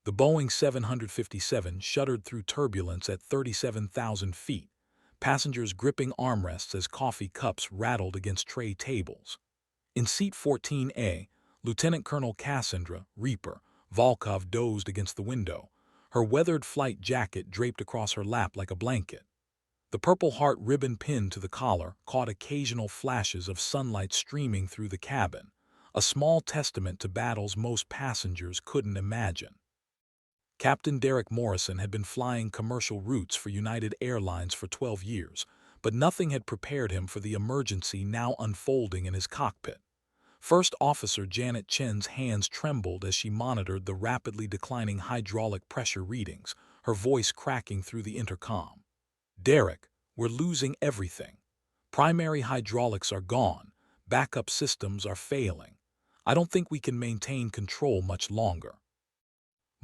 The Boeing 757 shuddered through turbulence at 37,000 feet, passengers gripping armrests as coffee cups rattled against tray tables. In seat 14A, Lieutenant Colonel Cassandra Reaper Volkov dozed against the window, her weathered flight jacket draped across her lap like a blanket. The Purple Heart ribbon pinned to the collar caught occasional flashes of sunlight streaming through the cabin, a small testament to battles most passengers couldn't imagine. Captain Derek Morrison had been flying commercial routes for United Airlines for 12 years, but nothing had prepared him for the emergency now unfolding in his cockpit. First Officer Janet Chen's hands trembled as she monitored the rapidly declining hydraulic pressure readings, her voice cracking through the intercom. "Derek, we're losing everything. Primary hydraulics are gone. Backup systems are failing. I don't think we can maintain control much longer."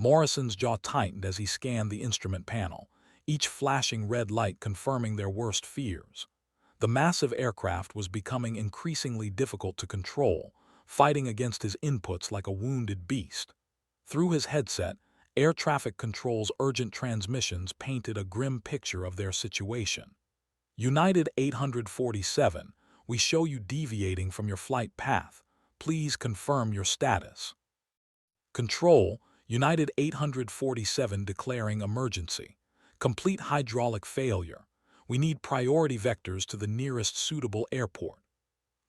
Morrison's jaw tightened as he scanned the instrument panel, each flashing red light confirming their worst fears. The massive aircraft was becoming increasingly difficult to control, fighting against his inputs like a wounded beast. Through his headset, air traffic control's urgent transmissions painted a grim picture of their situation. "United 847, we show you deviating from your flight path. Please confirm your status." "Control, United 847 declaring emergency. Complete hydraulic failure. We need priority vectors to the nearest suitable airport."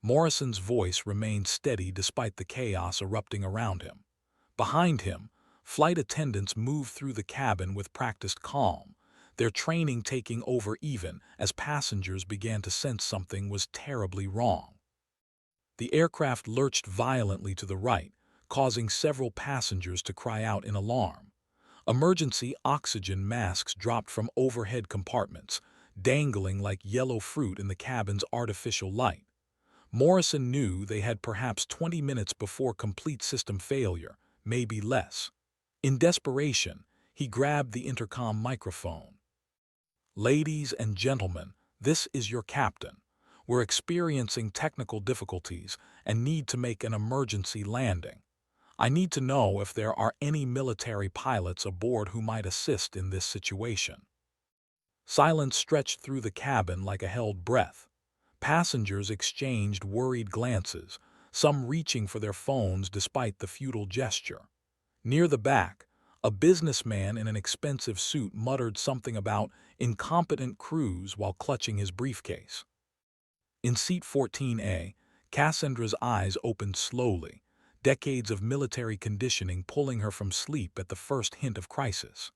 Morrison's voice remained steady despite the chaos erupting around him. Behind him, flight attendants moved through the cabin with practiced calm, their training taking over even as passengers began to sense something was terribly wrong. The aircraft lurched violently to the right, causing several passengers to cry out in alarm. Emergency oxygen masks dropped from overhead compartments, dangling like yellow fruit in the cabin's artificial light. Morrison knew they had perhaps 20 minutes before complete system failure, maybe less. In desperation, he grabbed the intercom microphone. "Ladies and gentlemen, this is your captain. We're experiencing technical difficulties and need to make an emergency landing. I need to know if there are any military pilots aboard who might assist in this situation." Silence stretched through the cabin like a held breath. Passengers exchanged worried glances, some reaching for their phones despite the futile gesture. Near the back, a businessman in an expensive suit muttered something about incompetent crews while clutching his briefcase. In seat 14A, Cassandra's eyes opened slowly, decades of military conditioning pulling her from sleep at the first hint of crisis.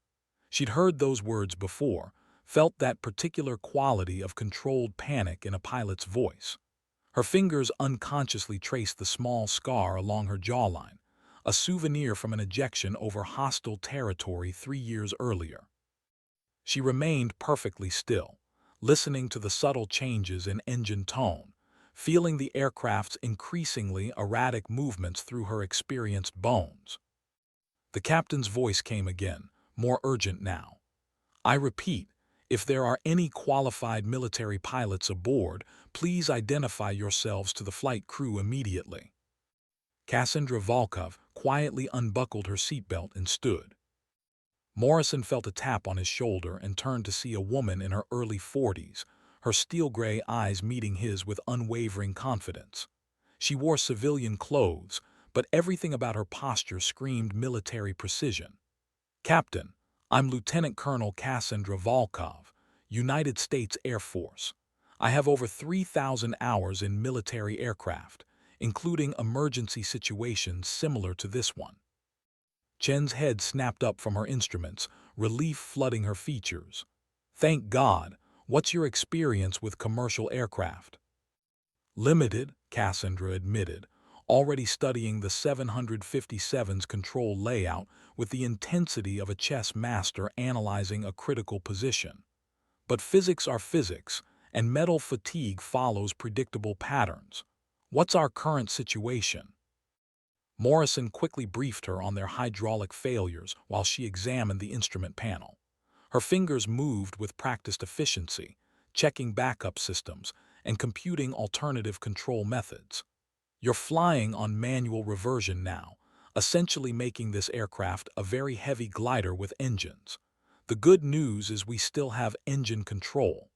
She'd heard those words before, felt that particular quality of controlled panic in a pilot's voice. Her fingers unconsciously traced the small scar along her jawline, a souvenir from an ejection over hostile territory 3 years earlier. She remained perfectly still, listening to the subtle changes in engine tone, feeling the aircraft's increasingly erratic movements through her experienced bones. The captain's voice came again, more urgent now. "I repeat, if there are any qualified military pilots aboard, please identify yourselves to the flight crew immediately." Cassandra Volkov quietly unbuckled her seatbelt and stood. Morrison felt a tap on his shoulder and turned to see a woman in her early 40s, her steel-gray eyes meeting his with unwavering confidence. She wore civilian clothes, but everything about her posture screamed military precision. "Captain, I'm Lieutenant Colonel Cassandra Volkov, United States Air Force. I have over 3,000 hours in military aircraft, including emergency situations similar to this one." Chen's head snapped up from her instruments, relief flooding her features. "Thank God. What's your experience with commercial aircraft?" "Limited," Cassandra admitted, already studying the 757's control layout with the intensity of a chess master analyzing a critical position. "But physics are physics, and metal fatigue follows predictable patterns. What's our current situation?" Morrison quickly briefed her on their hydraulic failures while she examined the instrument panel. Her fingers moved with practiced efficiency, checking backup systems and computing alternative control methods. "You're flying on manual reversion now, essentially making this aircraft a very heavy glider with engines. The good news is we still have engine control.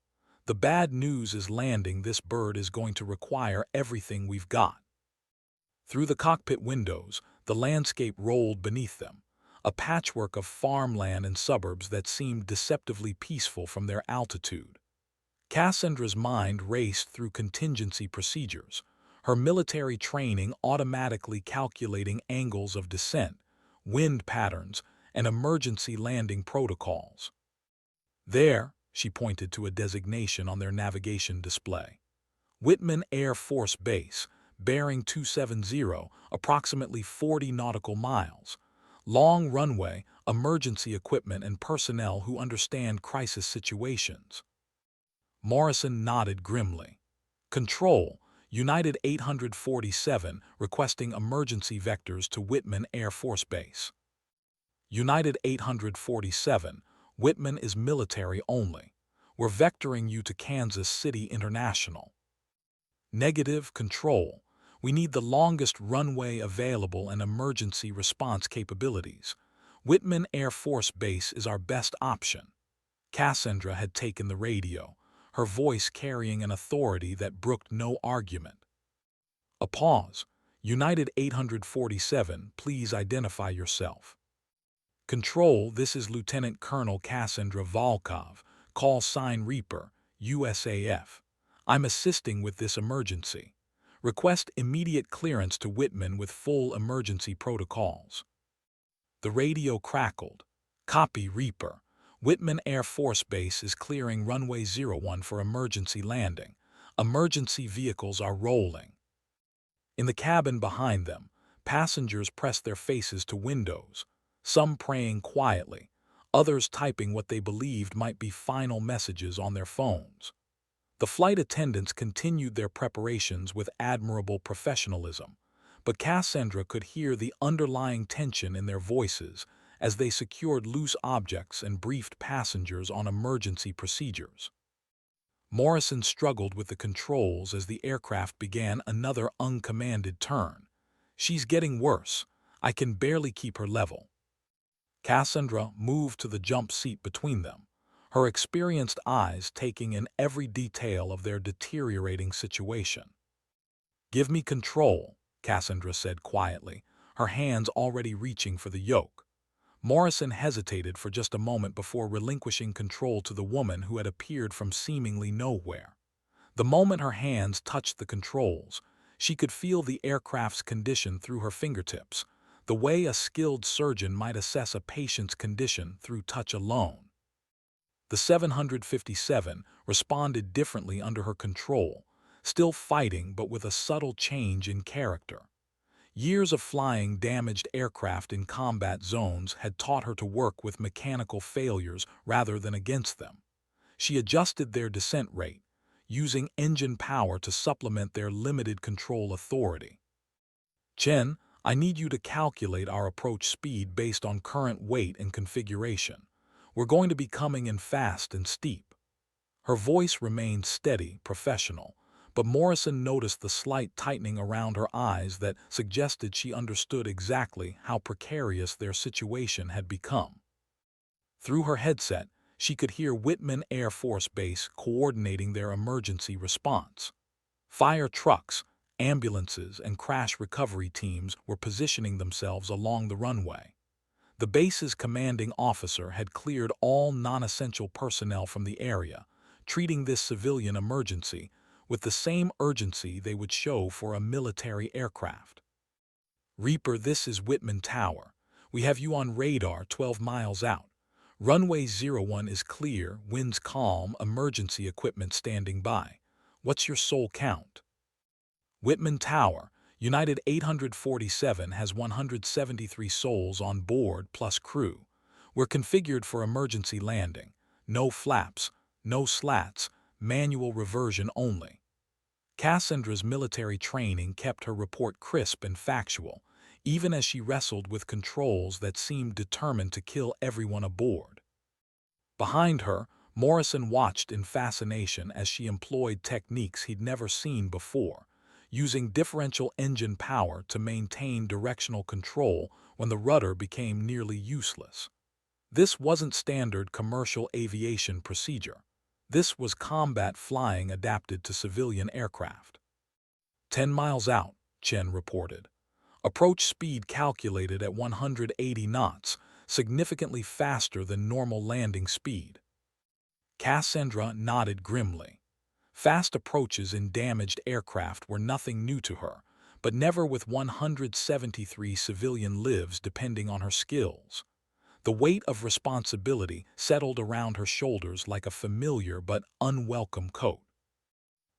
The bad news is landing this bird is going to require everything we've got. Through the cockpit windows, the landscape rolled beneath them, a patchwork of farmland and suburbs that seemed deceptively peaceful from their altitude. Cassandra's mind raced through contingency procedures, her military training automatically calculating angles of descent, wind patterns, and emergency landing protocols. There, she pointed to a designation on their navigation display. Whitman Air Force Base, bearing 270, approximately 40 nautical miles. Long runway, emergency equipment and personnel who understand crisis situations. Morrison nodded grimly. Control, United 847 requesting emergency vectors to Whitman Air Force Base. United 847, Whitman is military only. We're vectoring you to Kansas City International. Negative. Control. We need the longest runway available and emergency response capabilities. Whitman Air Force Base is our best option. Cassandra had taken the radio, her voice carrying an authority that brooked no argument. A pause. United 847, please identify yourself. Control, this is Lieutenant Colonel Cassandra Volkov, call sign Reaper, USAF. I'm assisting with this emergency. Request immediate clearance to Whitman with full emergency protocols. The radio crackled. Copy Reaper. Whitman Air Force Base is clearing runway 01 for emergency landing. Emergency vehicles are rolling. In the cabin behind them, passengers pressed their faces to windows, some praying quietly, others typing what they believed might be final messages on their phones. The flight attendants continued their preparations with admirable professionalism, but Cassandra could hear the underlying tension in their voices as they secured loose objects and briefed passengers on emergency procedures. Morrison struggled with the controls as the aircraft began another uncommanded turn. She's getting worse. I can barely keep her level. Cassandra moved to the jump seat between them, her experienced eyes taking in every detail of their deteriorating situation. Give me control, Cassandra said quietly, her hands already reaching for the yoke. Morrison hesitated for just a moment before relinquishing control to the woman who had appeared from seemingly nowhere. The moment her hands touched the controls, she could feel the aircraft's condition through her fingertips, the way a skilled surgeon might assess a patient's condition through touch alone. The 757 responded differently under her control, still fighting but with a subtle change in character. Years of flying damaged aircraft in combat zones had taught her to work with mechanical failures rather than against them. She adjusted their descent rate, using engine power to supplement their limited control authority. Chen, I need you to calculate our approach speed based on current weight and configuration. We're going to be coming in fast and steep. Her voice remained steady, professional, but Morrison noticed the slight tightening around her eyes that suggested she understood exactly how precarious their situation had become. Through her headset, she could hear Whitman Air Force Base coordinating their emergency response. Fire trucks, ambulances, and crash recovery teams were positioning themselves along the runway. The base's commanding officer had cleared all non-essential personnel from the area, treating this civilian emergency with the same urgency they would show for a military aircraft. Reaper, this is Whitman Tower. We have you on radar 12 miles out. Runway 01 is clear, winds calm, emergency equipment standing by. What's your soul count? Whitman Tower, United 847 has 173 souls on board plus crew. We're configured for emergency landing. No flaps, no slats, manual reversion only. Cassandra's military training kept her report crisp and factual, even as she wrestled with controls that seemed determined to kill everyone aboard. Behind her, Morrison watched in fascination as she employed techniques he'd never seen before, using differential engine power to maintain directional control when the rudder became nearly useless. This wasn't standard commercial aviation procedure. This was combat flying adapted to civilian aircraft. 10 miles out, Chen reported. Approach speed calculated at 180 knots, significantly faster than normal landing speed. Cassandra nodded grimly. Fast approaches in damaged aircraft were nothing new to her, but never with 173 civilian lives depending on her skills. The weight of responsibility settled around her shoulders like a familiar but unwelcome coat.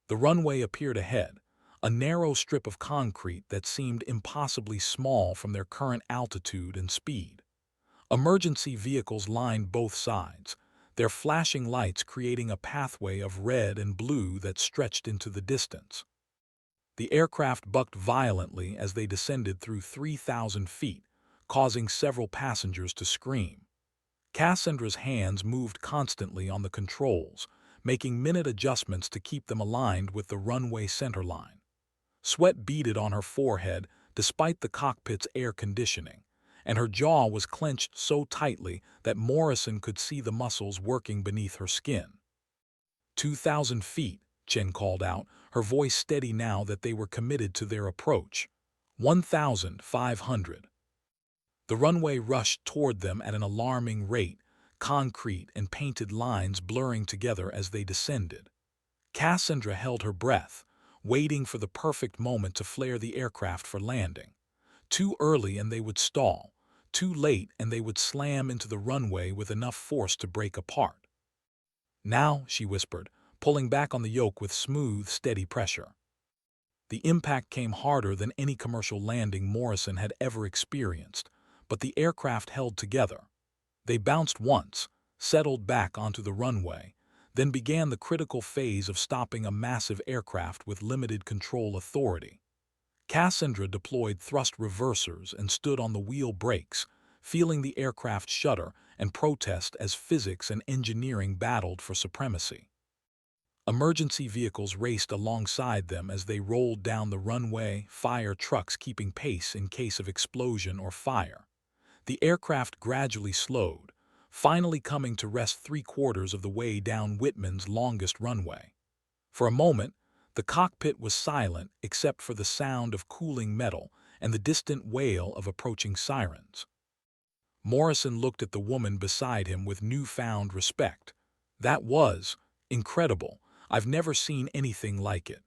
The runway appeared ahead, a narrow strip of concrete that seemed impossibly small from their current altitude and speed. Emergency vehicles lined both sides, their flashing lights creating a pathway of red and blue that stretched into the distance. The aircraft bucked violently as they descended through 3,000 feet, causing several passengers to scream. Cassandra's hands moved constantly on the controls, making minute adjustments to keep them aligned with the runway centerline. Sweat beaded on her forehead despite the cockpit's air conditioning, and her jaw was clenched so tightly that Morrison could see the muscles working beneath her skin. 2,000 feet, Chen called out, her voice steady now that they were committed to their approach. 1,500. The runway rushed toward them at an alarming rate, concrete and painted lines blurring together as they descended. Cassandra held her breath, waiting for the perfect moment to flare the aircraft for landing. Too early and they would stall, too late and they would slam into the runway with enough force to break apart. Now, she whispered, pulling back on the yoke with smooth, steady pressure. The impact came harder than any commercial landing Morrison had ever experienced, but the aircraft held together. They bounced once, settled back onto the runway, then began the critical phase of stopping a massive aircraft with limited control authority. Cassandra deployed thrust reversers and stood on the wheel brakes, feeling the aircraft shudder and protest as physics and engineering battled for supremacy. Emergency vehicles raced alongside them as they rolled down the runway, fire trucks keeping pace in case of explosion or fire. The aircraft gradually slowed, finally coming to rest 3/4 of the way down Whitman's longest runway. For a moment, the cockpit was silent except for the sound of cooling metal and the distant wail of approaching sirens. Morrison looked at the woman beside him with newfound respect. That was incredible. I've never seen anything like it.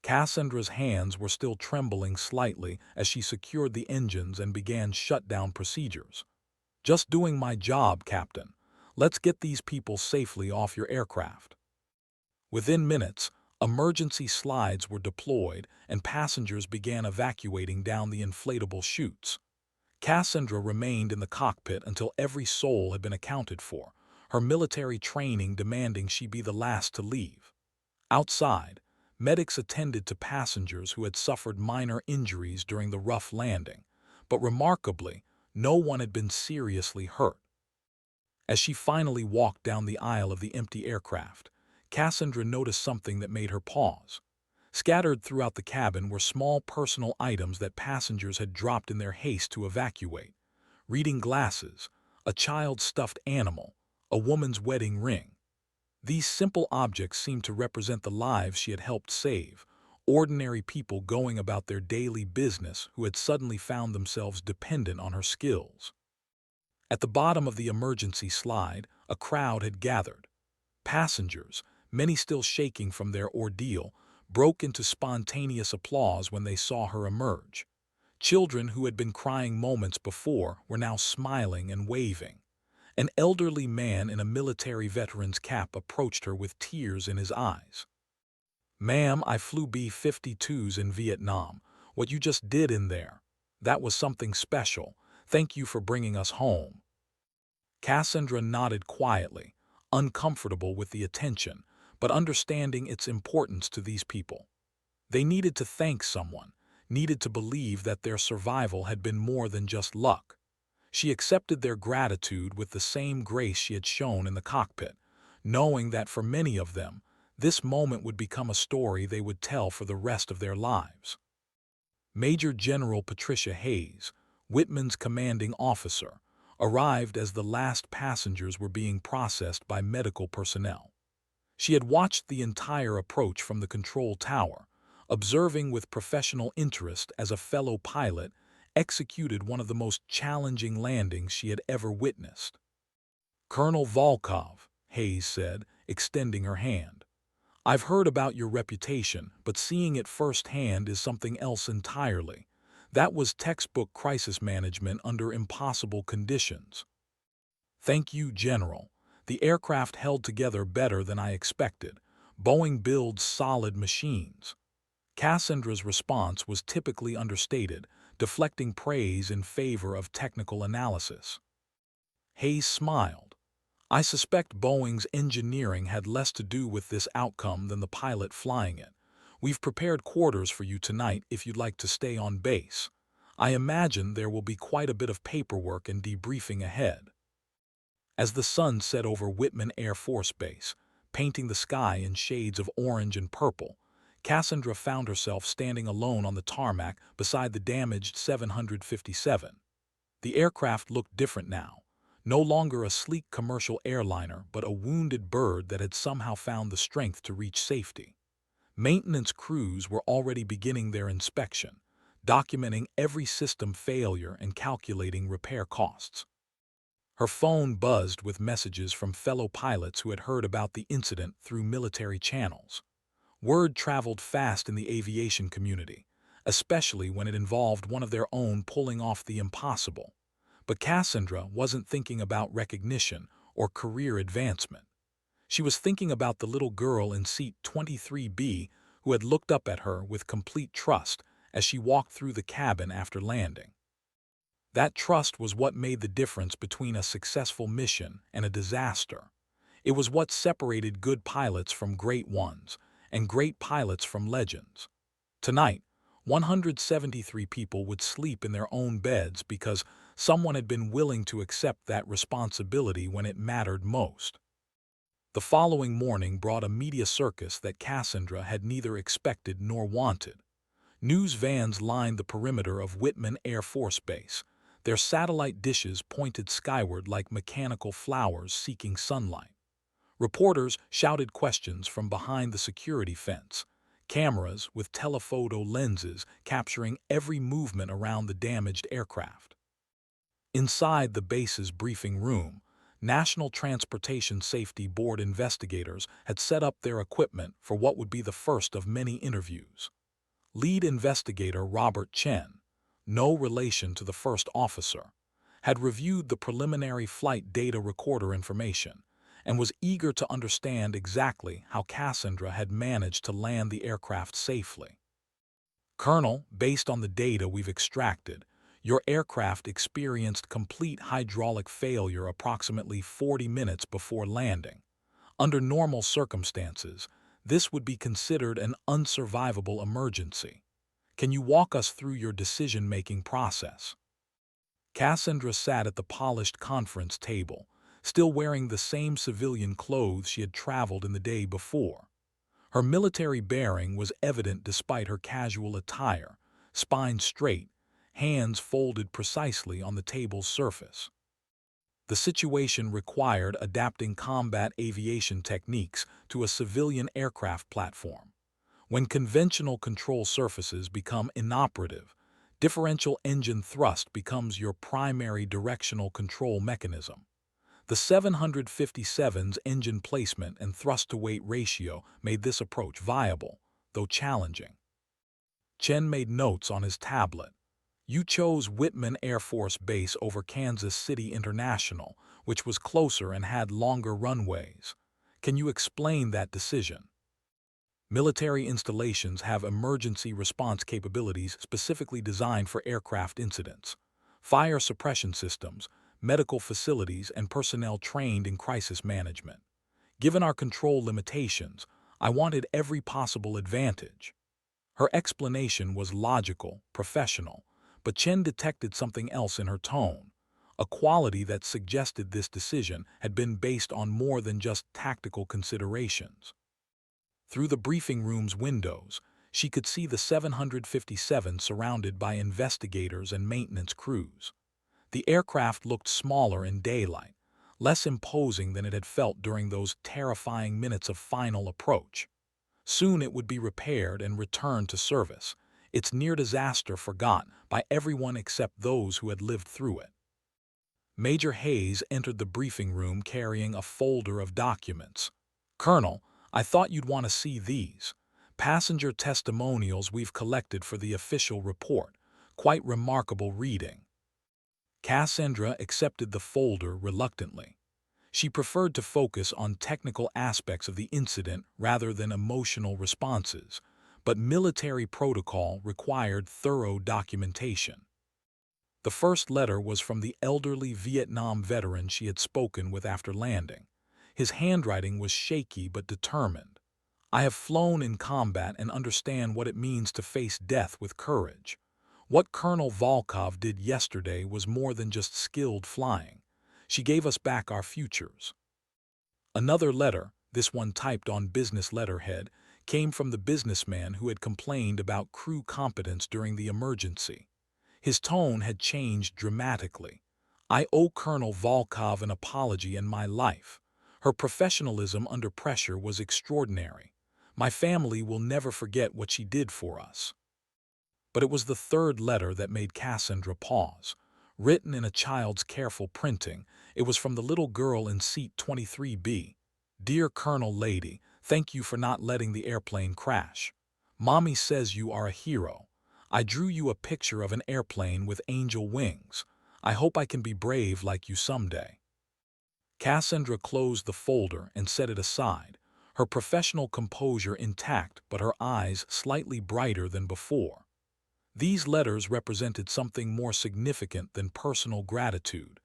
Cassandra's hands were still trembling slightly as she secured the engines and began shutdown procedures. Just doing my job, Captain. Let's get these people safely off your aircraft. Within minutes, emergency slides were deployed and passengers began evacuating down the inflatable chutes. Cassandra remained in the cockpit until every soul had been accounted for, her military training demanding she be the last to leave. Outside, medics attended to passengers who had suffered minor injuries during the rough landing, but remarkably, no one had been seriously hurt. As she finally walked down the aisle of the empty aircraft, Cassandra noticed something that made her pause. Scattered throughout the cabin were small personal items that passengers had dropped in their haste to evacuate. Reading glasses, a child's stuffed animal, a woman's wedding ring. These simple objects seemed to represent the lives she had helped save, ordinary people going about their daily business who had suddenly found themselves dependent on her skills. At the bottom of the emergency slide, a crowd had gathered. Passengers, many still shaking from their ordeal, broke into spontaneous applause when they saw her emerge. Children who had been crying moments before were now smiling and waving. An elderly man in a military veteran's cap approached her with tears in his eyes. "Ma'am, I flew B-52s in Vietnam. What you just did in there, that was something special. Thank you for bringing us home." Cassandra nodded quietly, uncomfortable with the attention, but understanding its importance to these people. They needed to thank someone, needed to believe that their survival had been more than just luck. She accepted their gratitude with the same grace she had shown in the cockpit, knowing that for many of them, This moment would become a story they would tell for the rest of their lives. Major General Patricia Hayes, Whitman's commanding officer, arrived as the last passengers were being processed by medical personnel. She had watched the entire approach from the control tower, observing with professional interest as a fellow pilot executed one of the most challenging landings she had ever witnessed. "Colonel Volkov," Hayes said, extending her hand. "I've heard about your reputation, but seeing it firsthand is something else entirely. That was textbook crisis management under impossible conditions." "Thank you, General. The aircraft held together better than I expected. Boeing builds solid machines." Cassandra's response was typically understated, deflecting praise in favor of technical analysis. Hayes smiled. "I suspect Boeing's engineering had less to do with this outcome than the pilot flying it. We've prepared quarters for you tonight if you'd like to stay on base. I imagine there will be quite a bit of paperwork and debriefing ahead." As the sun set over Whitman Air Force Base, painting the sky in shades of orange and purple, Cassandra found herself standing alone on the tarmac beside the damaged 757. The aircraft looked different now. No longer a sleek commercial airliner, but a wounded bird that had somehow found the strength to reach safety. Maintenance crews were already beginning their inspection, documenting every system failure and calculating repair costs. Her phone buzzed with messages from fellow pilots who had heard about the incident through military channels. Word traveled fast in the aviation community, especially when it involved one of their own pulling off the impossible. But Cassandra wasn't thinking about recognition or career advancement. She was thinking about the little girl in seat 23B who had looked up at her with complete trust as she walked through the cabin after landing. That trust was what made the difference between a successful mission and a disaster. It was what separated good pilots from great ones, and great pilots from legends. Tonight, 173 people would sleep in their own beds because someone had been willing to accept that responsibility when it mattered most. The following morning brought a media circus that Cassandra had neither expected nor wanted. News vans lined the perimeter of Whitman Air Force Base, their satellite dishes pointed skyward like mechanical flowers seeking sunlight. Reporters shouted questions from behind the security fence, cameras with telephoto lenses capturing every movement around the damaged aircraft. Inside the base's briefing room, National Transportation Safety Board investigators had set up their equipment for what would be the first of many interviews. Lead investigator Robert Chen, no relation to the first officer, had reviewed the preliminary flight data recorder information and was eager to understand exactly how Cassandra had managed to land the aircraft safely. "Colonel, based on the data we've extracted, your aircraft experienced complete hydraulic failure approximately 40 minutes before landing. Under normal circumstances, this would be considered an unsurvivable emergency. Can you walk us through your decision-making process?" Cassandra sat at the polished conference table, still wearing the same civilian clothes she had traveled in the day before. Her military bearing was evident despite her casual attire, spine straight, hands folded precisely on the table's surface. The situation required adapting combat aviation techniques to a civilian aircraft platform. When conventional control surfaces become inoperative, differential engine thrust becomes your primary directional control mechanism. The 757's engine placement and thrust-to-weight ratio made this approach viable, though challenging. Chen made notes on his tablet. "You chose Whitman Air Force Base over Kansas City International, which was closer and had longer runways. Can you explain that decision?" Military installations have emergency response capabilities specifically designed for aircraft incidents. Fire suppression systems, medical facilities, and personnel trained in crisis management. Given our control limitations, I wanted every possible advantage. Her explanation was logical, professional, but Chen detected something else in her tone, a quality that suggested this decision had been based on more than just tactical considerations. Through the briefing room's windows, she could see the 757 surrounded by investigators and maintenance crews. The aircraft looked smaller in daylight, less imposing than it had felt during those terrifying minutes of final approach. Soon it would be repaired and returned to service, its near disaster forgotten by everyone except those who had lived through it. Major Hayes entered the briefing room carrying a folder of documents. "Colonel, I thought you'd want to see these. Passenger testimonials we've collected for the official report. Quite remarkable reading." Cassandra accepted the folder reluctantly. She preferred to focus on technical aspects of the incident rather than emotional responses, but military protocol required thorough documentation. The first letter was from the elderly Vietnam veteran she had spoken with after landing. His handwriting was shaky but determined. "I have flown in combat and understand what it means to face death with courage. What Colonel Volkov did yesterday was more than just skilled flying. She gave us back our futures." Another letter, this one typed on business letterhead, came from the businessman who had complained about crew competence during the emergency. His tone had changed dramatically. "I owe Colonel Volkov an apology and my life. Her professionalism under pressure was extraordinary. My family will never forget what she did for us." But it was the third letter that made Cassandra pause. Written in a child's careful printing, it was from the little girl in seat 23B. "Dear Colonel Lady, thank you for not letting the airplane crash. Mommy says you are a hero. I drew you a picture of an airplane with angel wings. I hope I can be brave like you someday." Cassandra closed the folder and set it aside, her professional composure intact but her eyes slightly brighter than before. These letters represented something more significant than personal gratitude.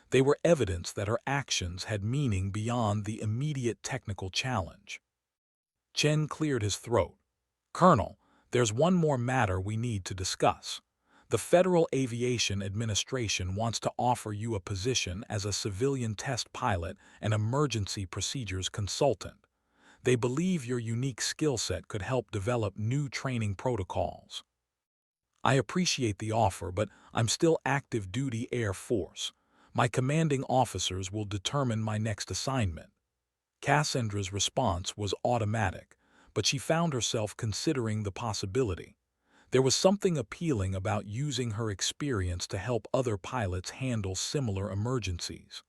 They were evidence that her actions had meaning beyond the immediate technical challenge. Chen cleared his throat. "Colonel, there's one more matter we need to discuss. The Federal Aviation Administration wants to offer you a position as a civilian test pilot and emergency procedures consultant. They believe your unique skill set could help develop new training protocols." "I appreciate the offer, but I'm still active duty Air Force. My commanding officers will determine my next assignment." Cassandra's response was automatic, but she found herself considering the possibility. There was something appealing about using her experience to help other pilots handle similar emergencies.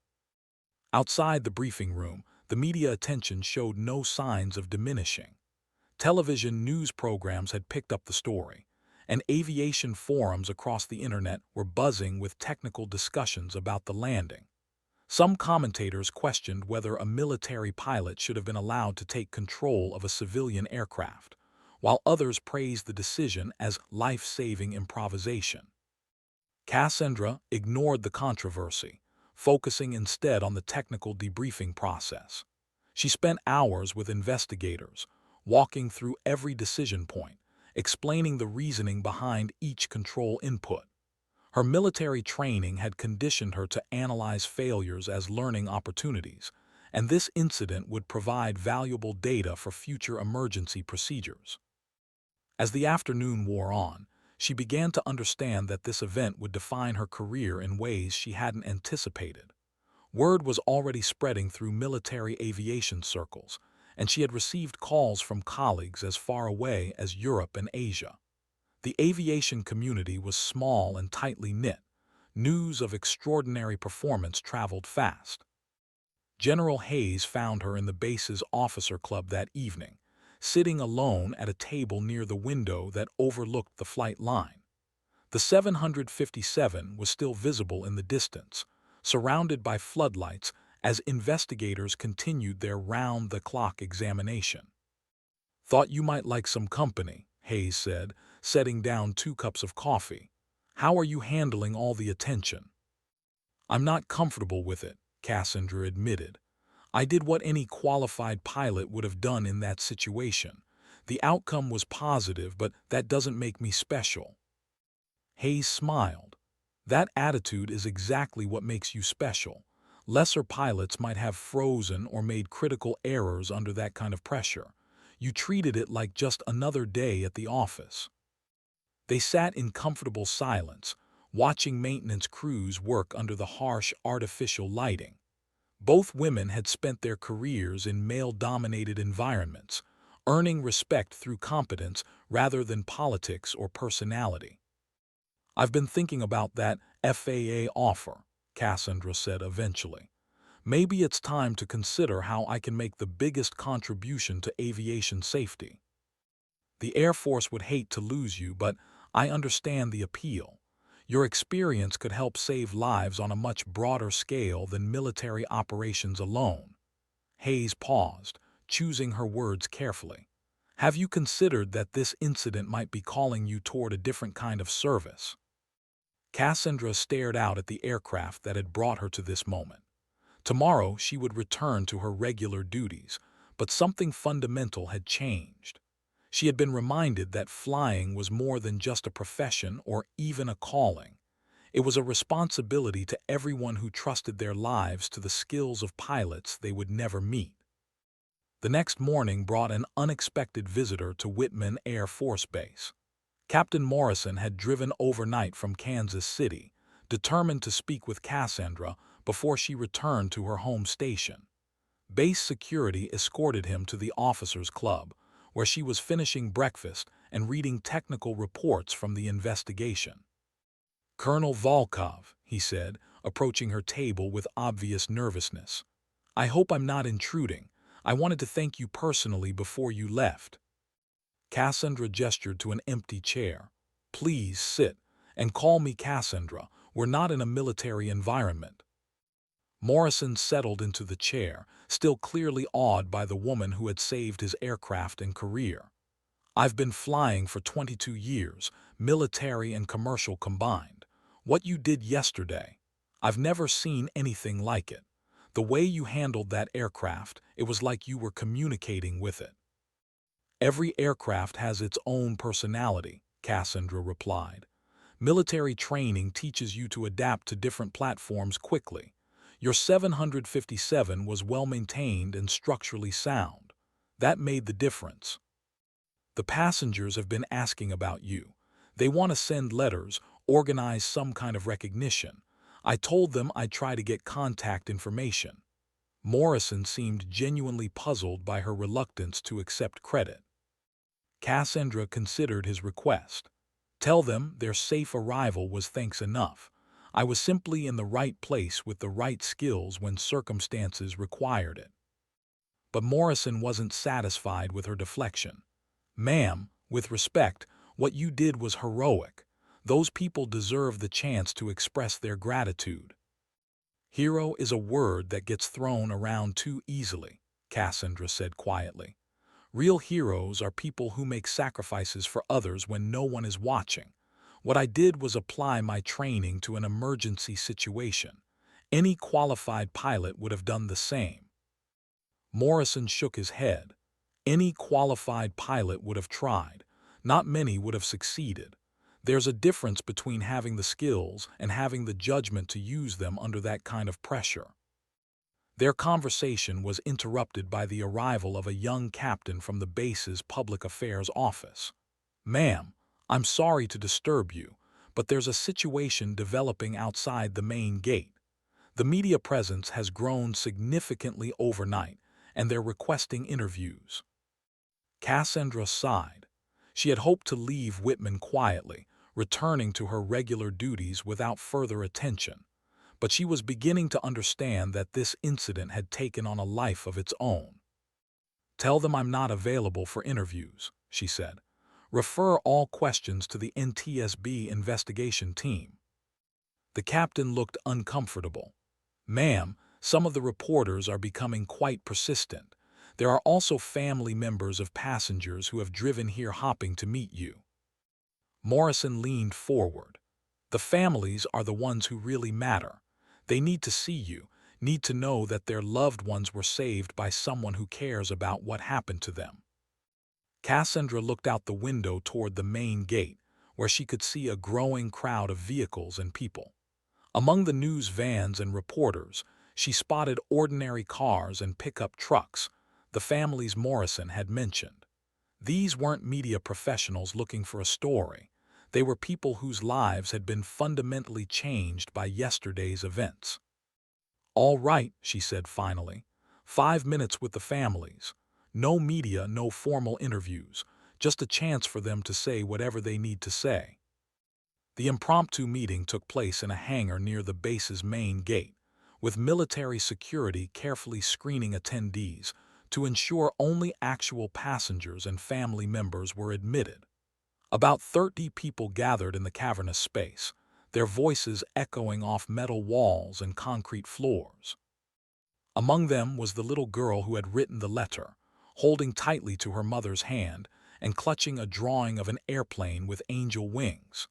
Outside the briefing room, the media attention showed no signs of diminishing. Television news programs had picked up the story, and aviation forums across the internet were buzzing with technical discussions about the landing. Some commentators questioned whether a military pilot should have been allowed to take control of a civilian aircraft, while others praised the decision as life-saving improvisation. Cassandra ignored the controversy, focusing instead on the technical debriefing process. She spent hours with investigators, walking through every decision point, explaining the reasoning behind each control input. Her military training had conditioned her to analyze failures as learning opportunities, and this incident would provide valuable data for future emergency procedures. As the afternoon wore on, she began to understand that this event would define her career in ways she hadn't anticipated. Word was already spreading through military aviation circles, and she had received calls from colleagues as far away as Europe and Asia. The aviation community was small and tightly knit. News of extraordinary performance traveled fast. General Hayes found her in the base's officer club that evening, sitting alone at a table near the window that overlooked the flight line. The 757 was still visible in the distance, surrounded by floodlights as investigators continued their round-the-clock examination. "Thought you might like some company," Hayes said, setting down 2 cups of coffee. "How are you handling all the attention?" "I'm not comfortable with it," Cassandra admitted. "I did what any qualified pilot would have done in that situation. The outcome was positive, but that doesn't make me special." Hayes smiled. "That attitude is exactly what makes you special. Lesser pilots might have frozen or made critical errors under that kind of pressure. You treated it like just another day at the office." They sat in comfortable silence, watching maintenance crews work under the harsh artificial lighting. Both women had spent their careers in male-dominated environments, earning respect through competence rather than politics or personality. "I've been thinking about that FAA offer," Cassandra said eventually. "Maybe it's time to consider how I can make the biggest contribution to aviation safety. The Air Force would hate to lose you, but I understand the appeal. Your experience could help save lives on a much broader scale than military operations alone." Hayes paused, choosing her words carefully. "Have you considered that this incident might be calling you toward a different kind of service?" Cassandra stared out at the aircraft that had brought her to this moment. Tomorrow she would return to her regular duties, but something fundamental had changed. She had been reminded that flying was more than just a profession or even a calling. It was a responsibility to everyone who trusted their lives to the skills of pilots they would never meet. The next morning brought an unexpected visitor to Whitman Air Force Base. Captain Morrison had driven overnight from Kansas City, determined to speak with Cassandra before she returned to her home station. Base security escorted him to the officers' club, where she was finishing breakfast and reading technical reports from the investigation. "Colonel Volkov," he said, approaching her table with obvious nervousness. "I hope I'm not intruding. I wanted to thank you personally before you left." Cassandra gestured to an empty chair. "Please sit, and call me Cassandra. We're not in a military environment." Morrison settled into the chair, still clearly awed by the woman who had saved his aircraft and career. "I've been flying for 22 years, military and commercial combined. What you did yesterday, I've never seen anything like it. The way you handled that aircraft, it was like you were communicating with it." "Every aircraft has its own personality," Cassandra replied. "Military training teaches you to adapt to different platforms quickly. Your 757 was well-maintained and structurally sound. That made the difference. The passengers have been asking about you. They want to send letters, organize some kind of recognition. I told them I'd try to get contact information." Morrison seemed genuinely puzzled by her reluctance to accept credit. Cassandra considered his request. "Tell them their safe arrival was thanks enough. I was simply in the right place with the right skills when circumstances required it." But Morrison wasn't satisfied with her deflection. "Ma'am, with respect, what you did was heroic. Those people deserve the chance to express their gratitude." "Hero is a word that gets thrown around too easily," Cassandra said quietly. "Real heroes are people who make sacrifices for others when no one is watching. What I did was apply my training to an emergency situation. Any qualified pilot would have done the same." Morrison shook his head. "Any qualified pilot would have tried. Not many would have succeeded. There's a difference between having the skills and having the judgment to use them under that kind of pressure." Their conversation was interrupted by the arrival of a young captain from the base's public affairs office. "Ma'am, I'm sorry to disturb you, but there's a situation developing outside the main gate. The media presence has grown significantly overnight, and they're requesting interviews." Cassandra sighed. She had hoped to leave Whitman quietly, returning to her regular duties without further attention. But she was beginning to understand that this incident had taken on a life of its own. "Tell them I'm not available for interviews," she said. "Refer all questions to the NTSB investigation team." The captain looked uncomfortable. "Ma'am, some of the reporters are becoming quite persistent. There are also family members of passengers who have driven here hopping to meet you." Morrison leaned forward. "The families are the ones who really matter. They need to see you, need to know that their loved ones were saved by someone who cares about what happened to them." Cassandra looked out the window toward the main gate, where she could see a growing crowd of vehicles and people. Among the news vans and reporters, she spotted ordinary cars and pickup trucks, the families Morrison had mentioned. These weren't media professionals looking for a story. They were people whose lives had been fundamentally changed by yesterday's events. "All right," she said finally. 5 minutes with the families. No media, no formal interviews. Just a chance for them to say whatever they need to say. The impromptu meeting took place in a hangar near the base's main gate, with military security carefully screening attendees to ensure only actual passengers and family members were admitted. About 30 people gathered in the cavernous space, their voices echoing off metal walls and concrete floors. Among them was the little girl who had written the letter, holding tightly to her mother's hand and clutching a drawing of an airplane with angel wings.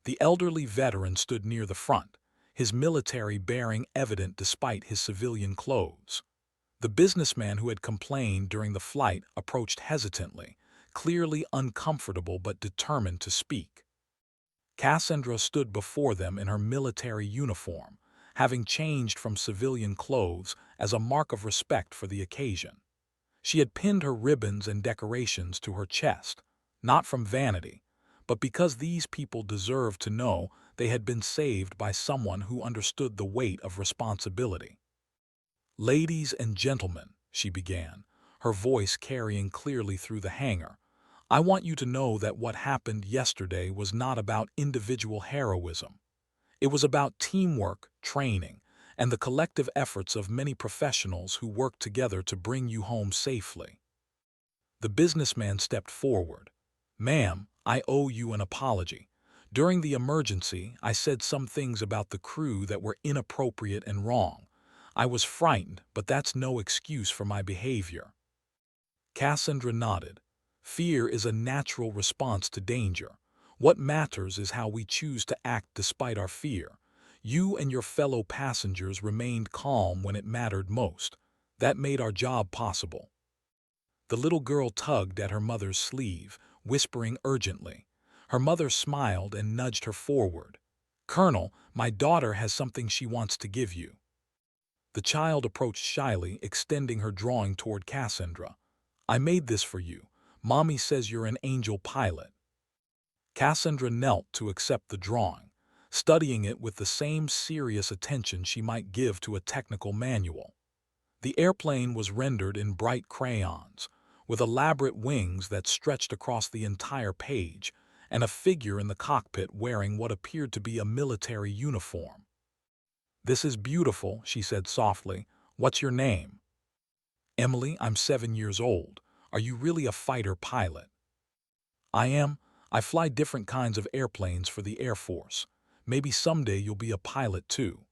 The elderly veteran stood near the front, his military bearing evident despite his civilian clothes. The businessman who had complained during the flight approached hesitantly, clearly uncomfortable but determined to speak. Cassandra stood before them in her military uniform, having changed from civilian clothes as a mark of respect for the occasion. She had pinned her ribbons and decorations to her chest, not from vanity, but because these people deserved to know they had been saved by someone who understood the weight of responsibility. "Ladies and gentlemen," she began, her voice carrying clearly through the hangar, "I want you to know that what happened yesterday was not about individual heroism. It was about teamwork, training, and the collective efforts of many professionals who worked together to bring you home safely." The businessman stepped forward. "Ma'am, I owe you an apology. During the emergency, I said some things about the crew that were inappropriate and wrong. I was frightened, but that's no excuse for my behavior." Cassandra nodded. "Fear is a natural response to danger. What matters is how we choose to act despite our fear. You and your fellow passengers remained calm when it mattered most. That made our job possible." The little girl tugged at her mother's sleeve, whispering urgently. Her mother smiled and nudged her forward. "Colonel, my daughter has something she wants to give you." The child approached shyly, extending her drawing toward Cassandra. "I made this for you. Mommy says you're an angel pilot." Cassandra knelt to accept the drawing, studying it with the same serious attention she might give to a technical manual. The airplane was rendered in bright crayons, with elaborate wings that stretched across the entire page, and a figure in the cockpit wearing what appeared to be a military uniform. "This is beautiful," she said softly. "What's your name?" "Emily, I'm 7 years old. Are you really a fighter pilot?" "I am. I fly different kinds of airplanes for the Air Force. Maybe someday you'll be a pilot too."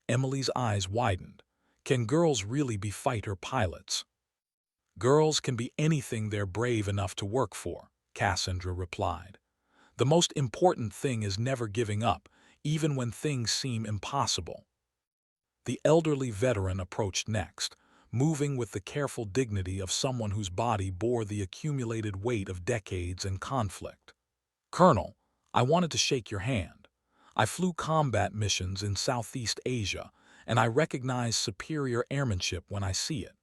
Emily's eyes widened. "Can girls really be fighter pilots?" "Girls can be anything they're brave enough to work for," Cassandra replied. "The most important thing is never giving up, even when things seem impossible." The elderly veteran approached next, moving with the careful dignity of someone whose body bore the accumulated weight of decades and conflict. "Colonel, I wanted to shake your hand. I flew combat missions in Southeast Asia, and I recognize superior airmanship when I see it.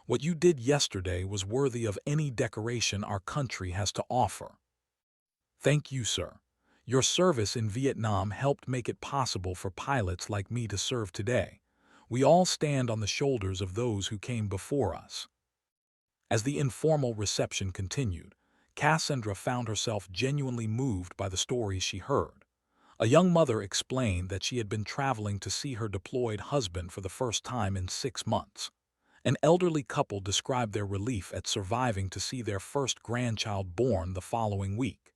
What you did yesterday was worthy of any decoration our country has to offer." "Thank you, sir. Your service in Vietnam helped make it possible for pilots like me to serve today. We all stand on the shoulders of those who came before us." As the informal reception continued, Cassandra found herself genuinely moved by the stories she heard. A young mother explained that she had been traveling to see her deployed husband for the first time in 6 months. An elderly couple described their relief at surviving to see their first grandchild born the following week.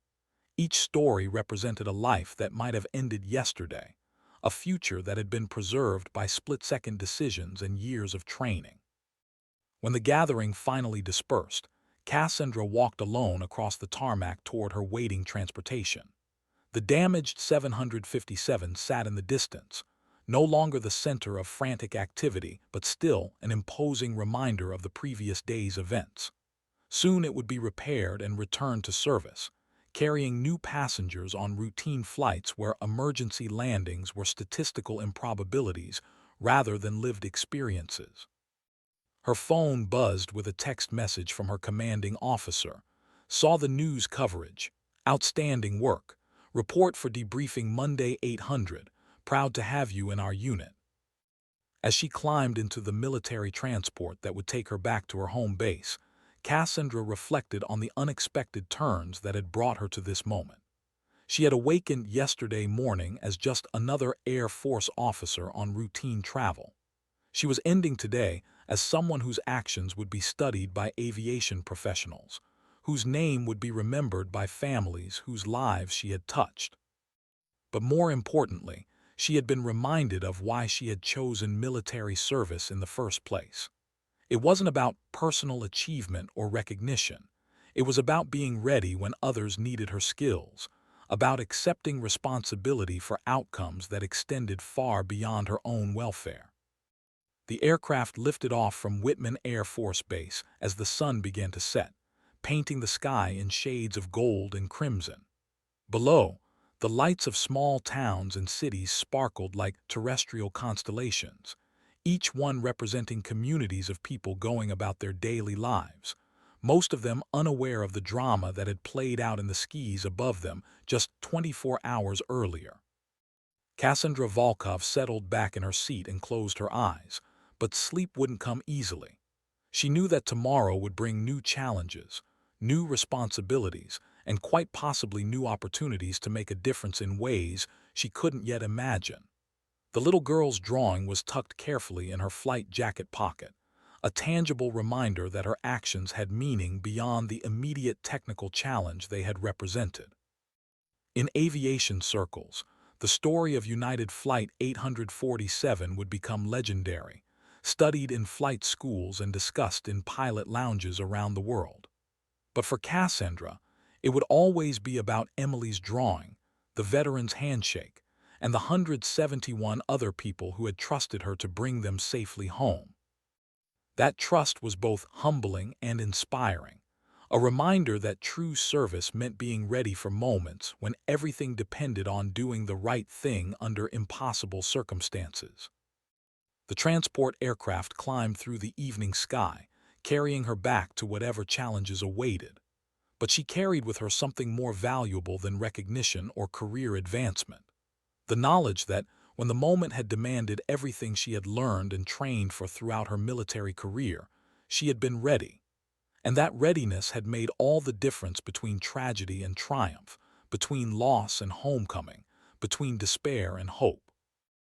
Each story represented a life that might have ended yesterday, a future that had been preserved by split-second decisions and years of training. When the gathering finally dispersed, Cassandra walked alone across the tarmac toward her waiting transportation. The damaged 757 sat in the distance, no longer the center of frantic activity, but still an imposing reminder of the previous day's events. Soon it would be repaired and returned to service, carrying new passengers on routine flights where emergency landings were statistical improbabilities rather than lived experiences. Her phone buzzed with a text message from her commanding officer, Saw the news coverage. Outstanding work. Report for debriefing Monday 800. Proud to have you in our unit. As she climbed into the military transport that would take her back to her home base, Cassandra reflected on the unexpected turns that had brought her to this moment. She had awakened yesterday morning as just another Air Force officer on routine travel. She was ending today as someone whose actions would be studied by aviation professionals, whose name would be remembered by families whose lives she had touched. But more importantly, she had been reminded of why she had chosen military service in the first place. It wasn't about personal achievement or recognition. It was about being ready when others needed her skills, about accepting responsibility for outcomes that extended far beyond her own welfare. The aircraft lifted off from Whitman Air Force Base as the sun began to set, painting the sky in shades of gold and crimson. Below, the lights of small towns and cities sparkled like terrestrial constellations, each one representing communities of people going about their daily lives, most of them unaware of the drama that had played out in the skies above them just 24 hours earlier. Cassandra Volkov settled back in her seat and closed her eyes, but sleep wouldn't come easily. She knew that tomorrow would bring new challenges, new responsibilities, and quite possibly new opportunities to make a difference in ways she couldn't yet imagine. The little girl's drawing was tucked carefully in her flight jacket pocket, a tangible reminder that her actions had meaning beyond the immediate technical challenge they had represented. In aviation circles, the story of United Flight 847 would become legendary, studied in flight schools and discussed in pilot lounges around the world. But for Cassandra, it would always be about Emily's drawing, the veteran's handshake, and the 171 other people who had trusted her to bring them safely home. That trust was both humbling and inspiring, a reminder that true service meant being ready for moments when everything depended on doing the right thing under impossible circumstances. The transport aircraft climbed through the evening sky, carrying her back to whatever challenges awaited. But she carried with her something more valuable than recognition or career advancement. The knowledge that, when the moment had demanded everything she had learned and trained for throughout her military career, she had been ready. And that readiness had made all the difference between tragedy and triumph, between loss and homecoming, between despair and hope.